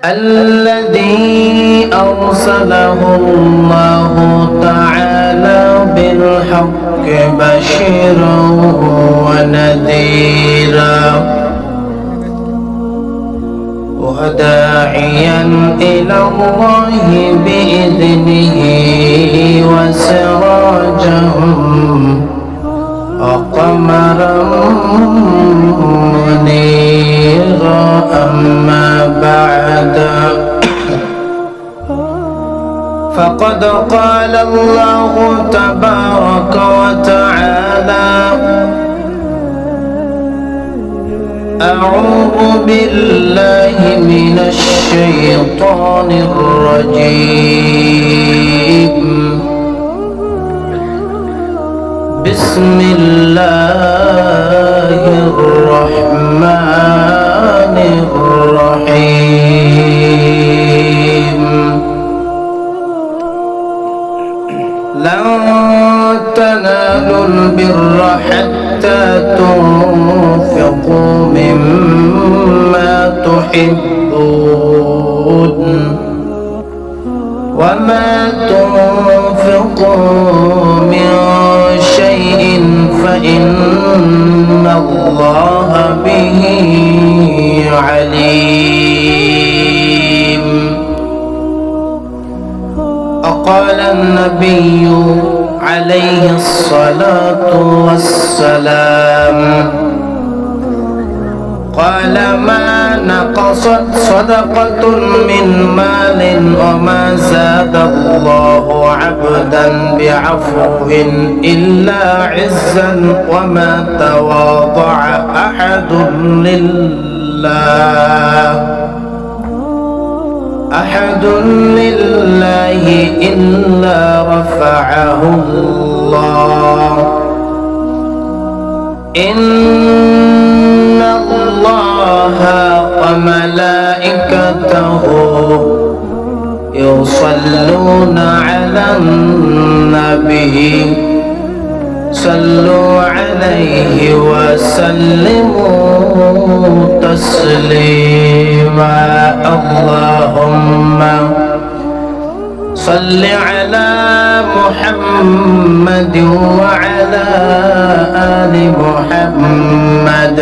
الذي أرسله الله تعالى بالحق بشيرا ونذيرا وداعيا إلى الله بإذنه وسراجا وقمرا منيرا أما بعد فقد قال الله تبارك وتعالى أعوذ بالله من الشيطان الرجيم بسم الله الرحمن الرحيم لن تنالوا البر حتى تنفقوا مما تحبون وما تنفقوا من شيء فإن الله به عليم. وقال النبي عليه الصلاة والسلام قال ما نقصت صدقة من مال وما زاد الله عبدا بعفو إلا عزا وما تواضع أحد لله إلا رفعه الله إن الله وملائكته يصلون على النبي صلوا عليه وسلموا تسليما اللهم صل على محمد وعلى آل محمد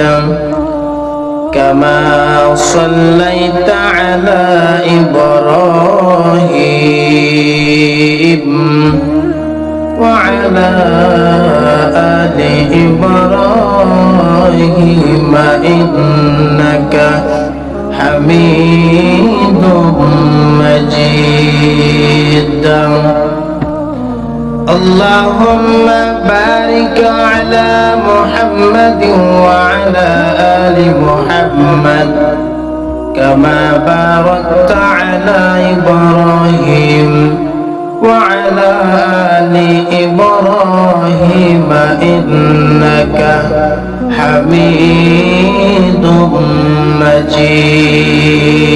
كما صليت على إبراهيم وعلى آل إبراهيم إنك حميد مجيد اللهم بارك على محمد وعلى آل محمد كما باركت على إبراهيم وعلى آل إبراهيم إنك حميد مجيد